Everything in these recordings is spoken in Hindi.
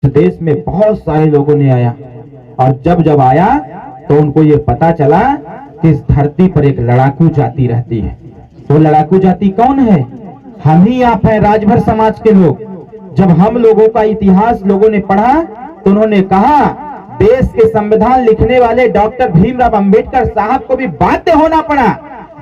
देश में बहुत सारे लोगों ने आया और जब जब आया तो उनको ये पता चला कि इस धरती पर एक लड़ाकू जाति रहती है। वो लड़ाकू जाति कौन है? हम ही आप हैं, राजभर समाज के लोग। जब हम लोगों का इतिहास लोगों ने पढ़ा तो उन्होंने कहा देश के संविधान लिखने वाले डॉक्टर भीमराव अंबेडकर साहब को भी बाध्य होना पड़ा।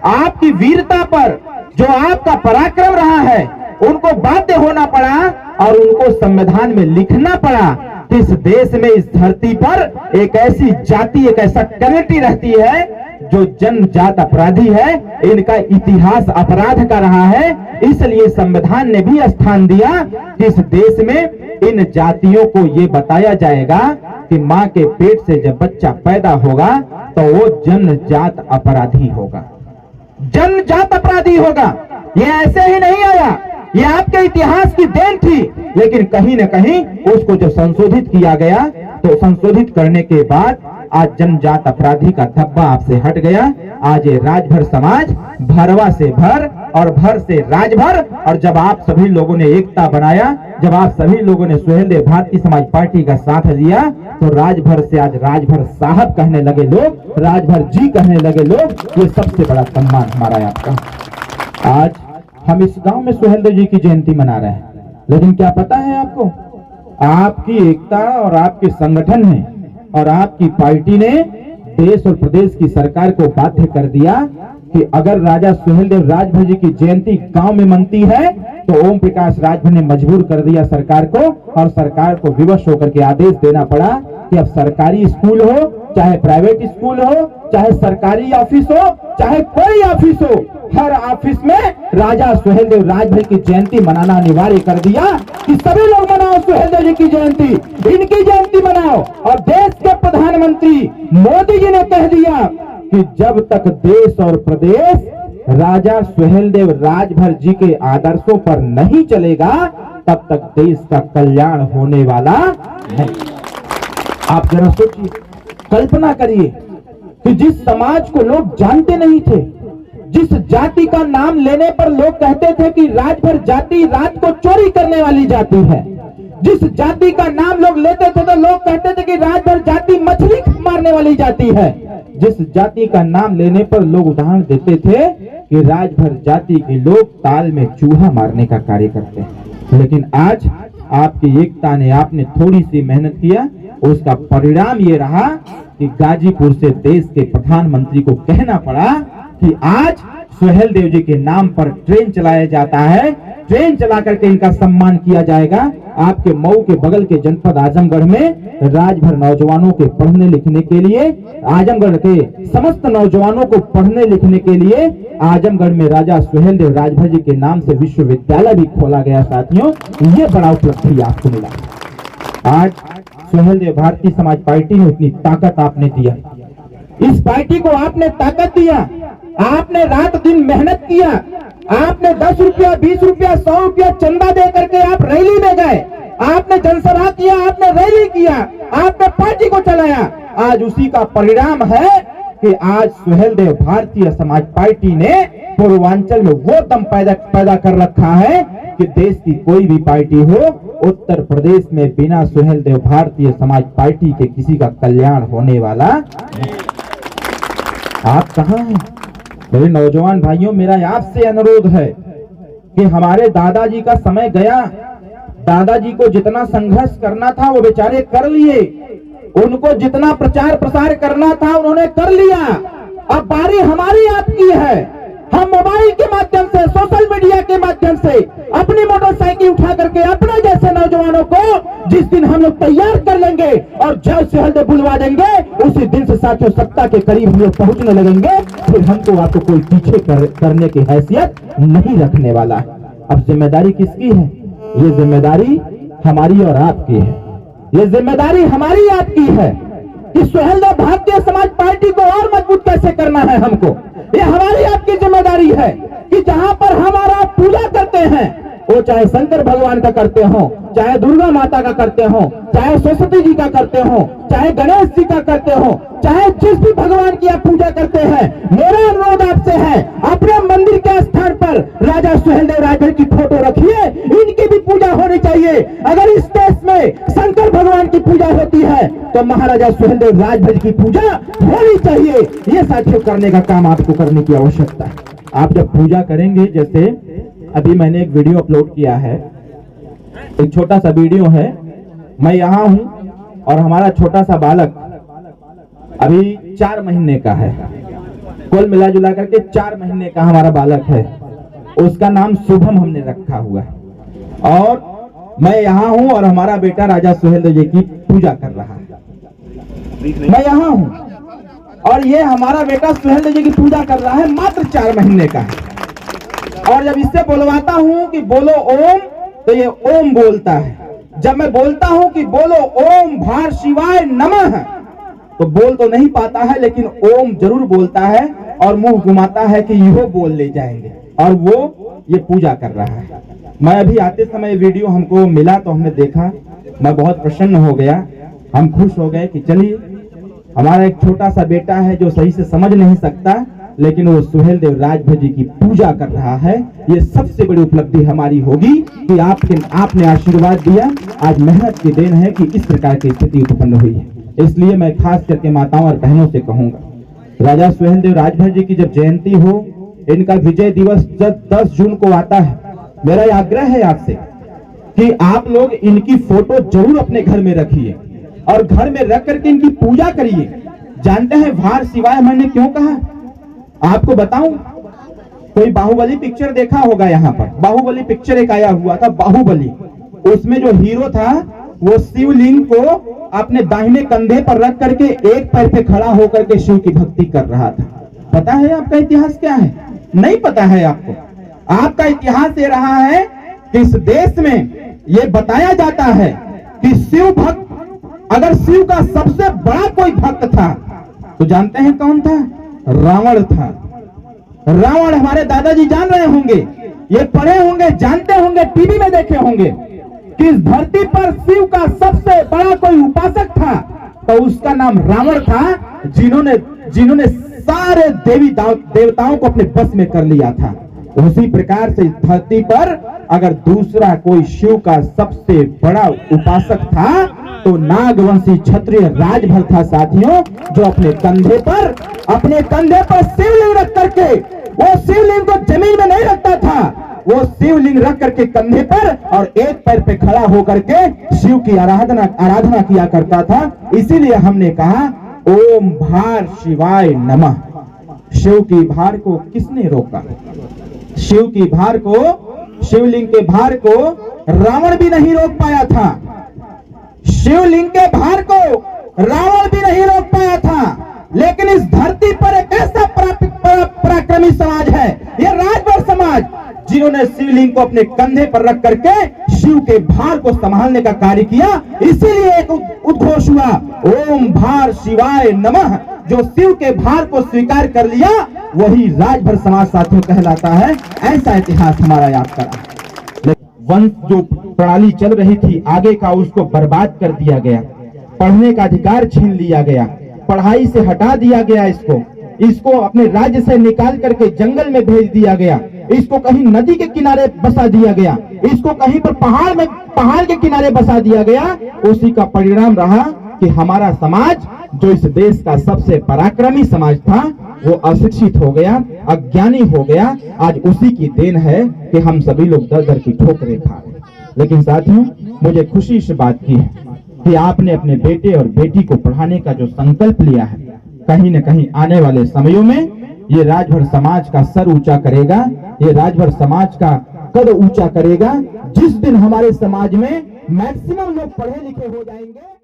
आपकी वीरता पर जो आपका पराक्रम रहा है उनको बाध्य होना पड़ा और उनको संविधान में लिखना पड़ा कि इस देश में, इस धरती पर एक ऐसी जाति, एक ऐसा कम्युनिटी रहती है जो जनजात अपराधी है, इनका इतिहास अपराध का रहा है। इसलिए संविधान ने भी स्थान दिया कि इस देश में इन जातियों को ये बताया जाएगा कि माँ के पेट से जब बच्चा पैदा होगा तो वो जनजात अपराधी होगा, जनजात अपराधी होगा। ये ऐसे ही नहीं आया, ये आपके इतिहास की देन थी, लेकिन कहीं न कहीं उसको जब संशोधित किया गया तो संशोधित करने के बाद आज जनजात अपराधी का धब्बा आपसे हट गया। आज ये राजभर समाज भरवा से भर और भर से राजभर, और जब आप सभी लोगों ने एकता बनाया, जब आप सभी लोगों ने सुहेलदेव भारतीय समाज पार्टी का साथ दिया तो राजभर से आज राजभर साहब कहने लगे लोग, राजभर जी कहने लगे लोग। ये सबसे बड़ा सम्मान हमारा है आपका। आज हम इस गांव में सुहेलदेव जी की जयंती मना रहे हैं, लेकिन क्या पता है आपको, आपकी एकता और आपके संगठन ने और आपकी पार्टी ने देश और प्रदेश की सरकार को बाध्य कर दिया कि अगर राजा सुहेलदेव राजभर जी की जयंती गांव में मनती है तो ओम प्रकाश राजभर ने मजबूर कर दिया सरकार को, और सरकार को विवश होकर के आदेश देना पड़ा कि अब सरकारी स्कूल हो, चाहे प्राइवेट स्कूल हो, चाहे सरकारी ऑफिस हो, चाहे कोई ऑफिस हो, हर ऑफिस में राजा सुहेलदेव राजभर की जयंती मनाना अनिवार्य कर दिया कि सभी लोग मनाओ सुहेलदेव जी की जयंती, इनकी जयंती मनाओ। और देश के प्रधानमंत्री मोदी जी ने कह दिया कि जब तक देश और प्रदेश राजा सुहेलदेव राजभर जी के आदर्शों पर नहीं चलेगा तब तक देश का कल्याण होने वाला नहीं। आप जरा सोचिए, कल्पना करिए कि जिस समाज को लोग जानते नहीं थे, जिस जाति का नाम लेने पर लोग कहते थे कि राजभर जाति रात को चोरी करने वाली जाति है, जिस जाति का नाम लोग लेते थे तो लोग कहते थे कि राजभर जाति मछली मारने वाली जाति है, जिस जाति का नाम लेने पर लोग उदाहरण देते थे कि राजभर जाति के लोग ताल में चूहा मारने का कार्य करते हैं। लेकिन आज आपकी एकता ने, आपने थोड़ी सी मेहनत किया, उसका परिणाम ये रहा कि गाजीपुर से देश के प्रधानमंत्री को कहना पड़ा कि आज सुहेलदेव जी के नाम पर ट्रेन चलाया जाता है, ट्रेन चला करके इनका सम्मान किया जाएगा। आपके मऊ के बगल के जनपद आजमगढ़ में राजभर नौजवानों के पढ़ने लिखने के लिए, आजमगढ़ के समस्त नौजवानों को पढ़ने लिखने के लिए आजमगढ़ में राजा सुहेलदेव राजभर जी के नाम से विश्वविद्यालय भी खोला गया। साथियों, ये बड़ा उपलब्धि आपको मिला। आज सुहेलदेव भारतीय समाज पार्टी ने उतनी ताकत आपने दिया, इस पार्टी को आपने ताकत दिया, आपने रात दिन मेहनत किया, आपने 10 रुपया, 20 रुपया, 100 रुपया चंदा दे करके आप रैली में गए, आपने जनसभा किया, आपने रैली किया, आपने पार्टी को चलाया। आज उसी का परिणाम है कि आज सुहेलदेव भारतीय समाज पार्टी ने पूर्वांचल में वो दम पैदा कर रखा है कि देश की कोई भी पार्टी हो, उत्तर प्रदेश में बिना सुहेलदेव भारतीय समाज पार्टी के किसी का कल्याण होने वाला नहीं। आप कहां हैं मेरे नौजवान भाइयों? मेरा आपसे अनुरोध है कि हमारे दादाजी का समय गया, दादाजी को जितना संघर्ष करना था वो बेचारे कर लिए, उनको जितना प्रचार प्रसार करना था उन्होंने कर लिया। अब बारी हमारी आपकी है। हम मोबाइल के माध्यम से, सोशल मीडिया के माध्यम से अपनी मोटरसाइकिल उठा करके अपने जैसे नौजवानों को जिस दिन हम लोग तैयार कर लेंगे और जय सुहेलदेव बुलवा देंगे, उसी दिन से साथियों सत्ता के करीब हम लोग पहुंचने लगेंगे। फिर हमको आपको कोई पीछे करने की हैसियत नहीं रखने वाला है। अब जिम्मेदारी किसकी है? ये जिम्मेदारी हमारी और आपकी है, ये जिम्मेदारी हमारी आपकी है कि सुहेलदेव भारतीय समाज पार्टी को और मजबूत कैसे करना है हमको। ये हमारी आपकी जिम्मेदारी है कि जहां पर हमारा पूजा करते हैं, वो चाहे शंकर भगवान का करते हो, चाहे दुर्गा माता का करते हो, चाहे सरस्वती जी का करते हो, चाहे गणेश जी का करते हो, चाहे जिस भी भगवान की आप पूजा करते हैं, मेरा अनुरोध आपसे है अपने मंदिर के स्थान पर पर राजा सुहेलदेव राजभर की फोटो रखिए, इनकी भी पूजा होनी चाहिए। अगर इस देश में शंकर भगवान की पूजा होती है तो महाराजा सुहेलदेव राजभर की पूजा होनी चाहिए। ये साथियों करने का काम आपको करने की आवश्यकता है। आप जब पूजा करेंगे, जैसे अभी मैंने एक वीडियो अपलोड किया है, एक छोटा सा वीडियो है, मैं यहाँ हूँ और हमारा छोटा सा बालक अभी 4 महीने का है, कुल मिला जुला करके 4 महीने का हमारा बालक है। उसका नाम शुभम हमने रखा हुआ है और मैं यहाँ हूँ और हमारा बेटा राजा सुहेलदेव जी की पूजा कर रहा है। मैं यहाँ हूँ और ये हमारा बेटा सुहेलदेव जी की पूजा कर रहा है, मात्र 4 महीने का है। और जब इससे बोलवाता हूँ कि बोलो ओम, तो ये ओम बोलता है। जब मैं बोलता हूँ कि बोलो ओम भार शिवाय नमः, तो बोल तो नहीं पाता है, लेकिन ओम जरूर बोलता है और मुंह घुमाता है कि यो बोल ले जाएंगे, और वो ये पूजा कर रहा है। मैं अभी आते समय वीडियो हमको मिला तो हमने देखा, मैं बहुत प्रसन्न हो गया। हम खुश हो गए कि चलिए, हमारा एक छोटा सा बेटा है जो सही से समझ नहीं सकता, लेकिन वो सुहेलदेव राजभर जी की पूजा कर रहा है। ये सबसे बड़ी उपलब्धि हमारी होगी कि आपने आशीर्वाद दिया। आज मेहनत की देन है कि इस प्रकार की स्थिति उत्पन्न हुई है। इसलिए मैं खास करके माताओं और बहनों से कहूंगा, राजा सुहेलदेव राजभर जी की जब जयंती हो, इनका विजय दिवस जब 10 जून को आता है, मेरा यह आग्रह है आपसे कि आप लोग इनकी फोटो जरूर अपने घर में रखिए और घर में रख करके इनकी पूजा करिए। जानते हैं भार शिवाय मैंने क्यों कहा? आपको बताऊं, कोई बाहुबली पिक्चर देखा होगा, यहाँ पर बाहुबली पिक्चर एक आया हुआ था, बाहुबली। उसमें जो हीरो था वो शिवलिंग को अपने दाहिने कंधे पर रख करके एक पैर पे खड़ा होकर के शिव की भक्ति कर रहा था। पता है आपका इतिहास क्या है? नहीं पता है आपको? आपका इतिहास ये रहा है कि इस देश में ये बताया जाता है कि शिव भक्त, अगर शिव का सबसे बड़ा कोई भक्त था तो जानते हैं कौन था? रावण था। रावण हमारे दादाजी जान रहे होंगे, ये पढ़े होंगे, जानते होंगे, टीवी में देखे होंगे कि इस धरती पर शिव का सबसे बड़ा कोई उपासक था तो उसका नाम रावण था, जिन्होंने सारे देवी देवताओं को अपने बस में कर लिया था। उसी प्रकार से इस धरती पर अगर दूसरा कोई शिव का सबसे बड़ा उपासक था तो नागवंशी क्षत्रिय राजभर था साथियों, जो अपने कंधे पर शिवलिंग रख करके, वो शिवलिंग को जमीन में नहीं रखता था, वो शिवलिंग रख करके कंधे पर और एक पैर पे खड़ा होकर के शिव की आराधना किया करता था। इसीलिए हमने कहा ओम भार शिवाय नमः। शिव की भार को किसने रोका? शिव की भार को, शिवलिंग के भार को रावण भी नहीं रोक पाया था। शिवलिंग के भार को रावण भी नहीं रोक पाया था। लेकिन इस धरती पर एक ऐसा पराक्रमी समाज है, ये राजभर समाज, जिन्होंने शिवलिंग को अपने कंधे पर रख करके शिव के भार को संभालने का कार्य किया। इसीलिए एक उद्घोष हुआ, ओम भार शिवाय नमः। जो शिव के भार को स्वीकार कर लिया वही राजभर समाज साथियों कहलाता है। ऐसा इतिहास हमारा याद करा। वंश जो प्रणाली चल रही थी आगे का, उसको बर्बाद कर दिया गया, पढ़ने का अधिकार छीन लिया गया, पढ़ाई से हटा दिया गया, इसको अपने राज्य से निकाल करके जंगल में भेज दिया गया, इसको कहीं नदी के किनारे बसा दिया गया, इसको कहीं पर पहाड़ के किनारे बसा दिया गया। उसी का परिणाम रहा कि हमारा समाज, जो इस देश का सबसे पराक्रमी समाज था, वो अशिक्षित हो गया, अज्ञानी हो गया। आज उसी की देन है कि हम सभी लोग दर दर की ठोकरें खा रहे। लेकिन साथियों, मुझे खुशी इस बात की है कि आपने अपने बेटे और बेटी को पढ़ाने का जो संकल्प लिया है, कहीं न कहीं आने वाले समयों में ये राजभर समाज का सर ऊंचा करेगा, ये राजभर समाज का कद ऊंचा करेगा। जिस दिन हमारे समाज में मैक्सिमम लोग पढ़े लिखे हो जाएंगे।